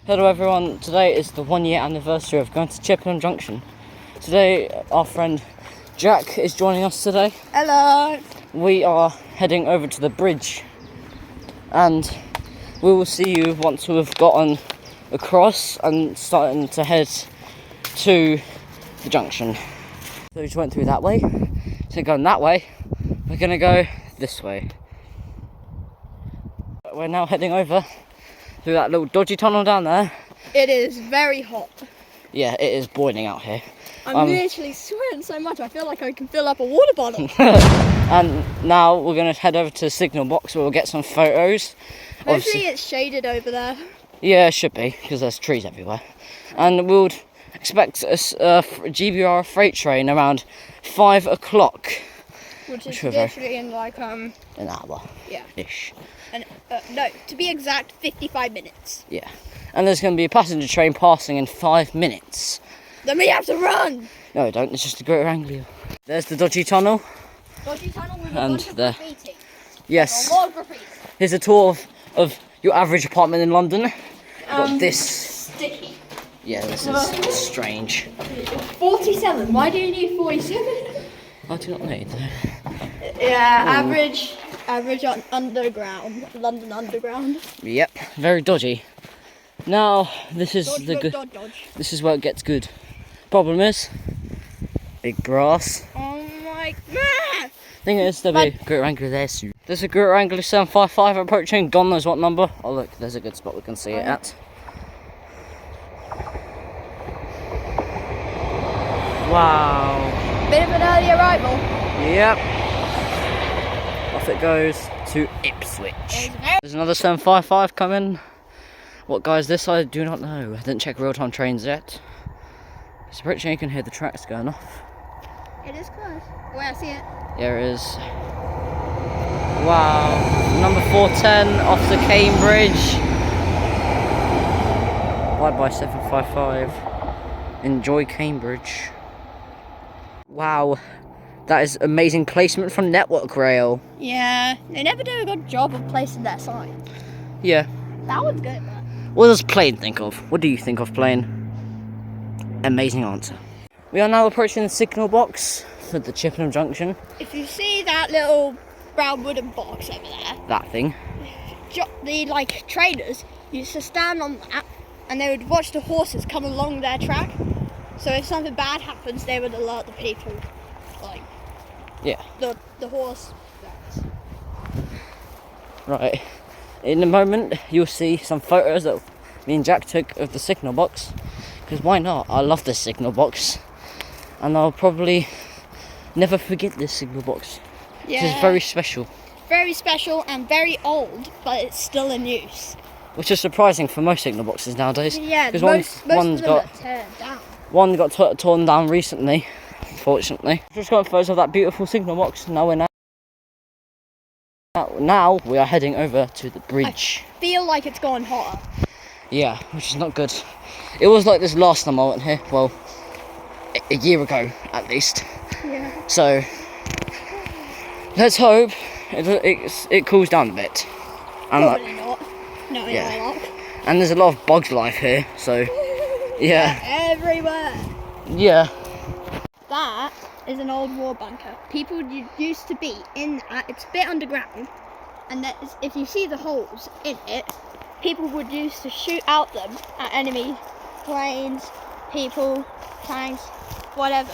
Hello everyone, today is the 1 year anniversary of going to Chippenham Junction. Today our friend Jack is joining us today. Hello! We are heading over to the bridge and we will see you once we've gotten across and starting to head to the junction. So we just went through that way, so going that way, we're going to go this way. We're now heading over through that little dodgy tunnel down there. It is very hot. Yeah, it is boiling out here. I'm literally sweating so much I feel like I can fill up a water bottle. And now we're going to head over to the signal box where we'll get some photos. Hopefully it's shaded over there. Yeah, it should be, because there's trees everywhere. And we would expect a GBR freight train around 5 o'clock. Which is literally in like, an hour. Yeah. Ish. And, no, to be exact, 55 minutes. Yeah. And there's going to be a passenger train passing in 5 minutes. Then we have to run! No, don't. It's just a Greater Anglia. There's the dodgy tunnel. Dodgy tunnel with a And bunch of there. graffiti. Yes. A lot of graffiti. Here's a tour of your average apartment in London. We've got this. Sticky. Yeah, this is strange. 47. Why do you need 47? I do not know. Yeah, average on underground. London underground. Yep, very dodgy. Now this is Dodge. This is where it gets good. Problem is, big brass. Oh my god! Thing is, there'll be a Greater Anglia there soon. There's a Greater Anglia 755 approaching. God knows what number. Oh look, there's a good spot we can see it at. Wow. Bit of an early arrival. Yep. Off it goes to Ipswich. There's another 755 coming. What guy is this? I do not know. I didn't check real-time trains yet. It's approaching, you can hear the tracks going off. It is close. Oh, I see it. Here it is. Wow. Number 410 off to Cambridge. Bye-bye 755. Enjoy Cambridge. Wow. That is amazing placement from Network Rail. Yeah, they never do a good job of placing their signs. Yeah. That one's good, man. What does plane think of? What do you think of plane? Amazing answer. We are now approaching the signal box for the Chippenham Junction. If you see that little brown wooden box over there, That thing. the trainers used to stand on that and they would watch the horses come along their track. So if something bad happens, they would alert the people. Yeah. The horse. Right. In a moment, you'll see some photos that me and Jack took of the signal box. Because why not? I love this signal box. And I'll probably never forget this signal box. Yeah. Which is very special. Very special and very old, but it's still in use. Which is surprising for most signal boxes nowadays. Yeah, because most of them are torn down. One got torn down recently, unfortunately. Just got photos of that beautiful signal box. Now we are heading over to the bridge. I feel like it's gone hotter. Yeah, which is not good. It was like this last time I went here. Well, a year ago at least. Yeah. So let's hope it cools down a bit. And Probably not. No, yeah. not. And there's a lot of bugs life here, so yeah. Everywhere. Yeah. That is an old war bunker. People used to be in that. It's a bit underground, and if you see the holes in it, people would used to shoot out them at enemy planes, people, tanks, whatever.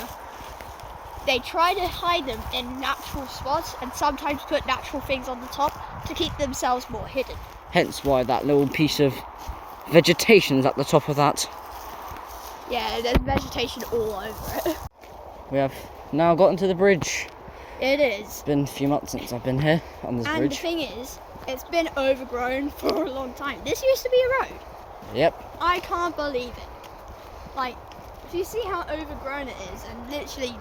They try to hide them in natural spots and sometimes put natural things on the top to keep themselves more hidden. Hence why that little piece of vegetation is at the top of that. Yeah, there's vegetation all over it. We have now gotten to the bridge. It is. It's been a few months since I've been here on this bridge. And the thing is, it's been overgrown for a long time. This used to be a road. Yep. I can't believe it. If you see how overgrown it is, and literally,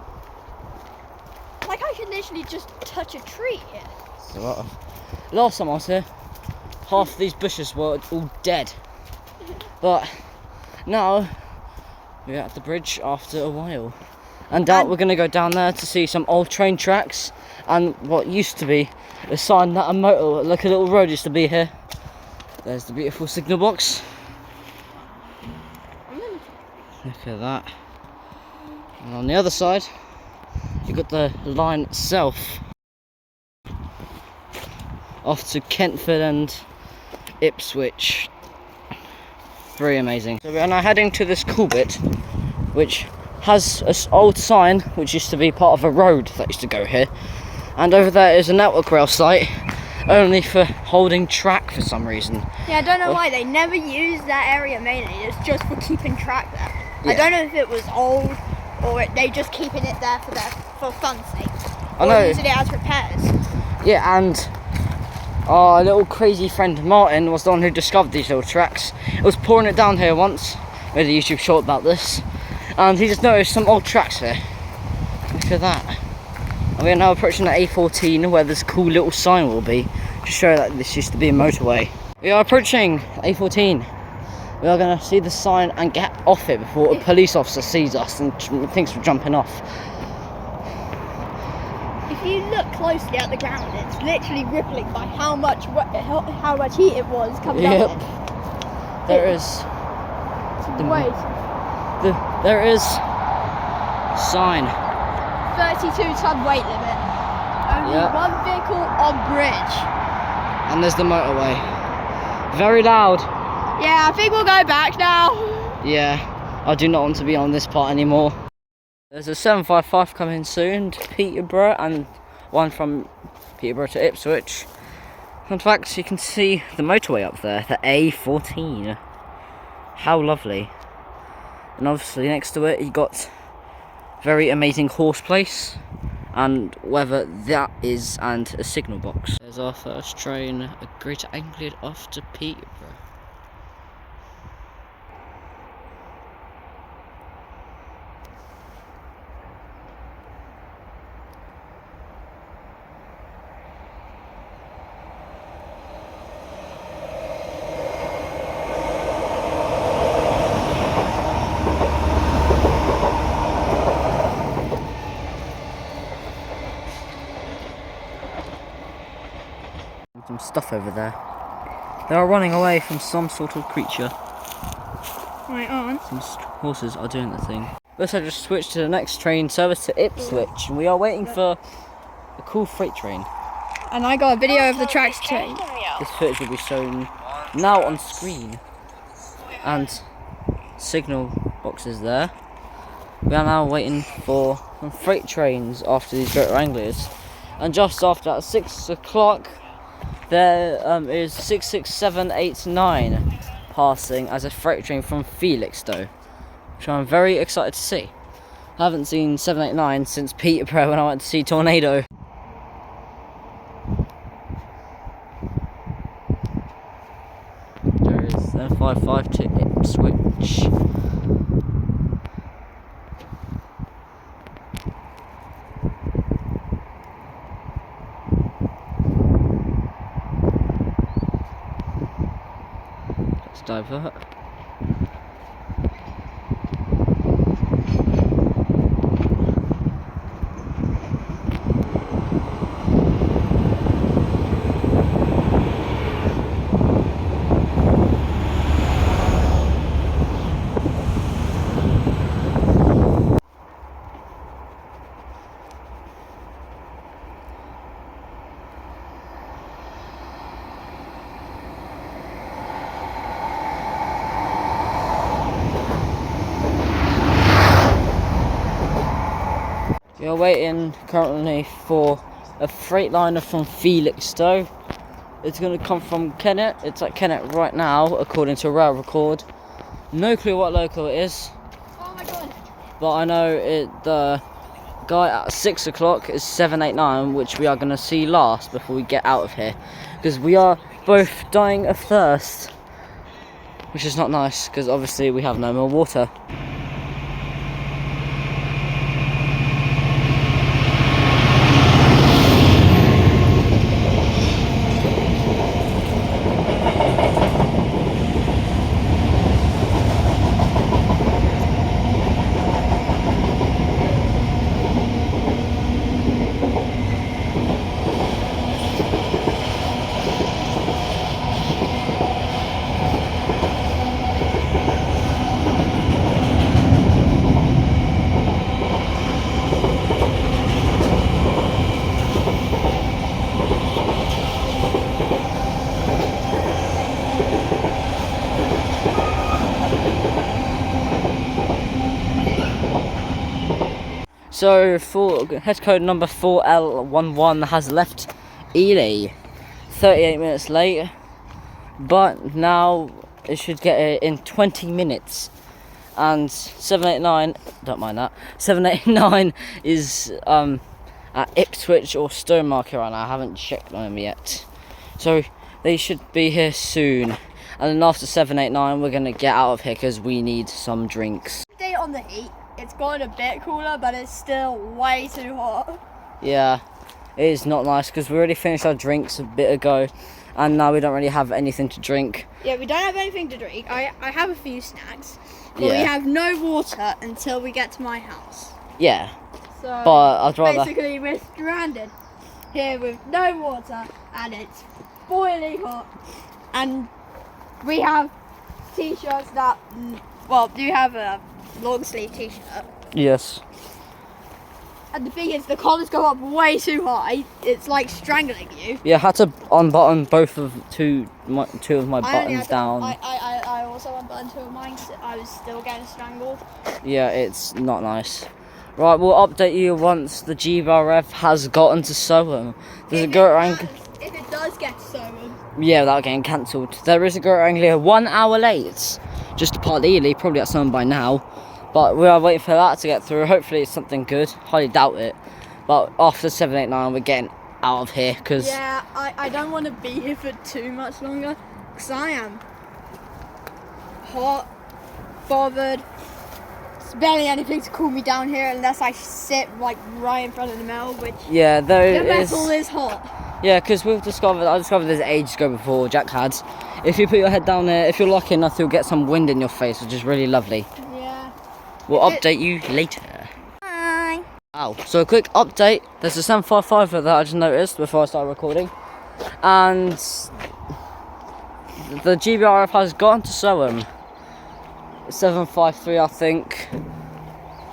I can literally just touch a tree here. So last time I was here, half these bushes were all dead. But now we're at the bridge after a while. And we're going to go down there to see some old train tracks and what used to be a sign that a little road used to be here. There's the beautiful signal box. Look at that. And on the other side, you've got the line itself. Off to Kentford and Ipswich. Very amazing. So we are now heading to this cool bit, which has an old sign which used to be part of a road that used to go here. And over there is a network rail site, only for holding track for some reason. Yeah, I don't know why they never use that area mainly. It's just for keeping track there. Yeah. I don't know if it was old or they just keeping it there for fun's sake. I know. Or using it as repairs. Yeah, and our little crazy friend Martin was the one who discovered these little tracks. It was pouring it down here once. Made a YouTube short about this, and he just noticed some old tracks here. Look at that. And we are now approaching the A14 where this cool little sign will be to show that this used to be a motorway. We are approaching A14. We are going to see the sign and get off it before a police officer sees us and thinks we're jumping off. If you look closely at the ground, it's literally rippling by how much heat it was coming Yep. out. There is Wait. there is sign. 32-ton weight limit. Only Yep. one vehicle on bridge. And there's the motorway. Very loud. Yeah, I think we'll go back now. Yeah, I do not want to be on this part anymore. There's a 755 coming soon to Peterborough and one from Peterborough to Ipswich. In fact, you can see the motorway up there, the A14. How lovely. And obviously next to it you got very amazing horse place and whether that is, and a signal box. There's our first train, a Greater Anglia off to Peterborough. Some stuff over there. They are running away from some sort of creature. Right on. Some horses are doing the thing. Let's just switch to the next train service to Ipswich, and we are waiting for a cool freight train. And I got a video of the tracks too. This footage will be shown now on screen. And signal boxes there. We are now waiting for some freight trains after these Greater Anglias. And just after at 6 o'clock, there is 66789 passing as a freight train from Felixstowe, which I'm very excited to see. I haven't seen 789 since Peterborough when I went to see Tornado. There is 755 to Ipswich. Let's divert. We are waiting currently for a freightliner from Felixstowe. It's going to come from Kennet. It's at Kennet right now, according to rail record. No clue what local it is. Oh my god. But I know the guy at 6 o'clock is 789, which we are going to see last before we get out of here. Because we are both dying of thirst. Which is not nice, because obviously we have no more water. So head code number 4L11 has left Ely 38 minutes late, but now it should get it in 20 minutes. And 789, don't mind that, 789 is at Ipswich or Stonemarket right now. I haven't checked on them yet. So they should be here soon. And then after 789 we're going to get out of here because we need some drinks. Update on the heat. It's gotten a bit cooler, but it's still way too hot. Yeah, it is not nice because we already finished our drinks a bit ago. And now we don't really have anything to drink. Yeah, we don't have anything to drink. I have a few snacks. But Yeah. we have no water until we get to my house. Yeah, So but I'd rather... basically we're stranded here with no water and it's boiling hot. And we have t-shirts that, well, you have a long sleeve t-shirt. Yes. And the thing is, the collars go up way too high. It's like strangling you. Yeah, I had to unbutton two of my I only buttons had to- down. I also unbuttoned two of mine 'cause I was still getting strangled. Yeah, it's not nice. Right, we'll update you once the GBRF has gotten to Soham. There's a Goat Wrangler. If it does get so, Yeah, without getting cancelled. There is a Goat Wrangler 1 hour late. Just to part Ely, probably at Soham by now. But we are waiting for that to get through. Hopefully it's something good. Highly doubt it. But after 789 we're getting out of here because... yeah, I don't want to be here for too much longer because I am hot, bothered. There's barely anything to cool me down here unless I sit like right in front of the metal, which Yeah, there the is... metal is hot. Yeah, because I discovered this ages ago before Jack had. If you put your head down there, if you're lucky enough, you'll get some wind in your face, which is really lovely. Yeah. We'll update you later. Bye. Wow, so a quick update. There's a 755 that I just noticed before I started recording. And the GBRF has gotten to Soham. 753, I think.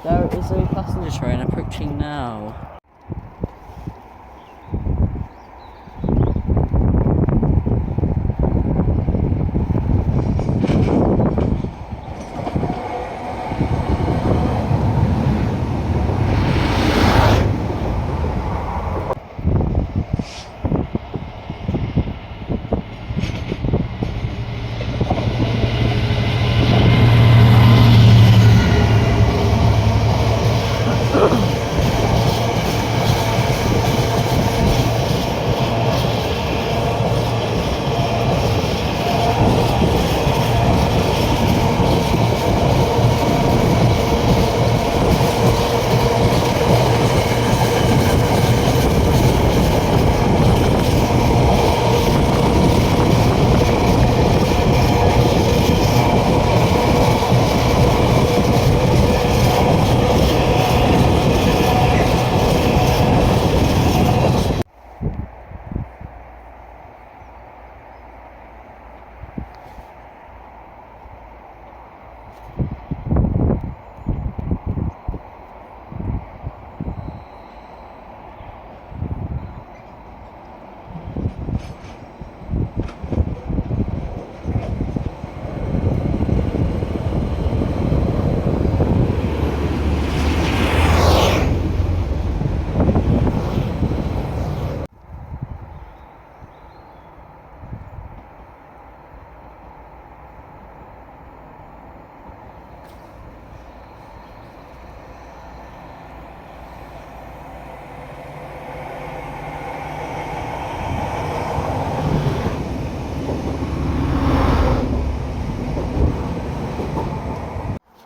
There is a passenger train approaching now.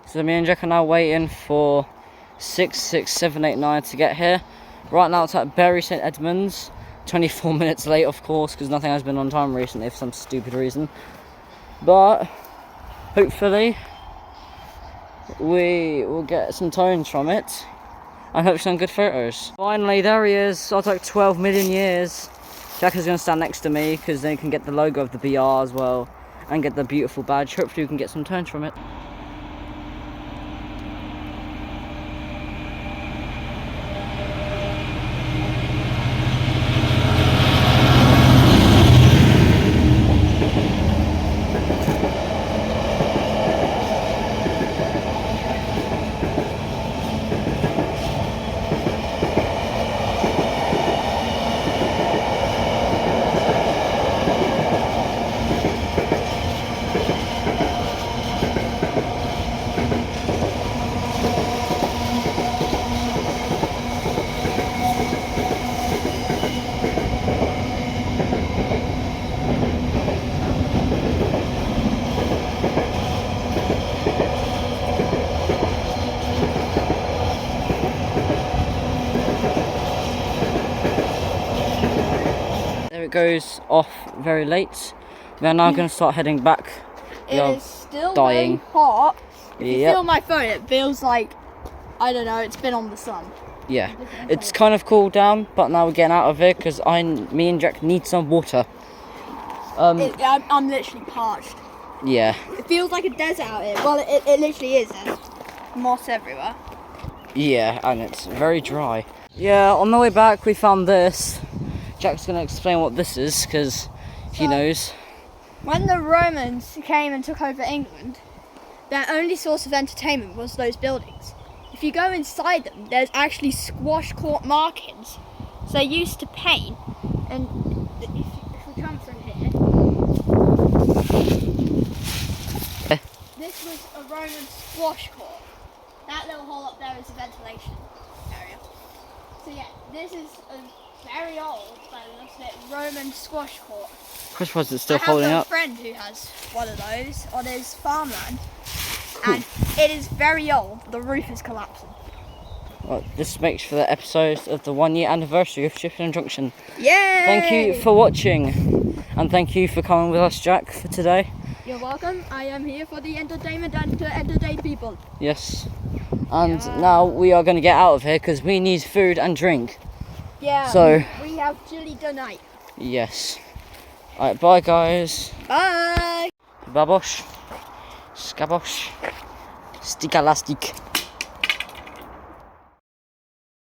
So me and Jack are now waiting for 66789 to get here. Right now it's at Bury St Edmunds. 24 minutes late, of course, because nothing has been on time recently for some stupid reason. But hopefully we will get some tones from it and hope some good photos. Finally, there he is. After like 12 million years. Jack is going to stand next to me because then you can get the logo of the BR as well and get the beautiful badge. Hopefully we can get some tones from it. it goes off very late. We are now going to start heading back. We It are is still dying. very hot. If you Yep. feel my phone, it feels like, I don't know, it's been on the sun. Yeah, it's kind of cooled down, but now we're getting out of here because me and Jack need some water. I'm literally parched. Yeah, It feels like a desert out here. Well, it literally is. There's moss everywhere. yeah, and it's very dry. Yeah, on the way back we found this. Jack's going to explain what this is because he knows. When the Romans came and took over England, their only source of entertainment was those buildings. If you go inside them, there's actually squash court markings. So they used to paint, and if we come from here, this was a Roman squash court. That little hole up there is a ventilation area. So yeah, this is a very old, by the looks of it, Roman squash court. Chris, was it still I holding have up? a friend who has one of those on his farmland, Cool. and it is very old. The roof is collapsing. Well, this makes for the episode of the 1 year anniversary of Chippenham Junction. Yay! Thank you for watching, and thank you for coming with us, Jack, for today. You're welcome. I am here for the entertainment and to entertain people. Yes, and now we are going to get out of here because we need food and drink. Yeah. So we have chili tonight. yes. Alright, bye guys. Bye. Babosh. Skabosh. Stika lastik.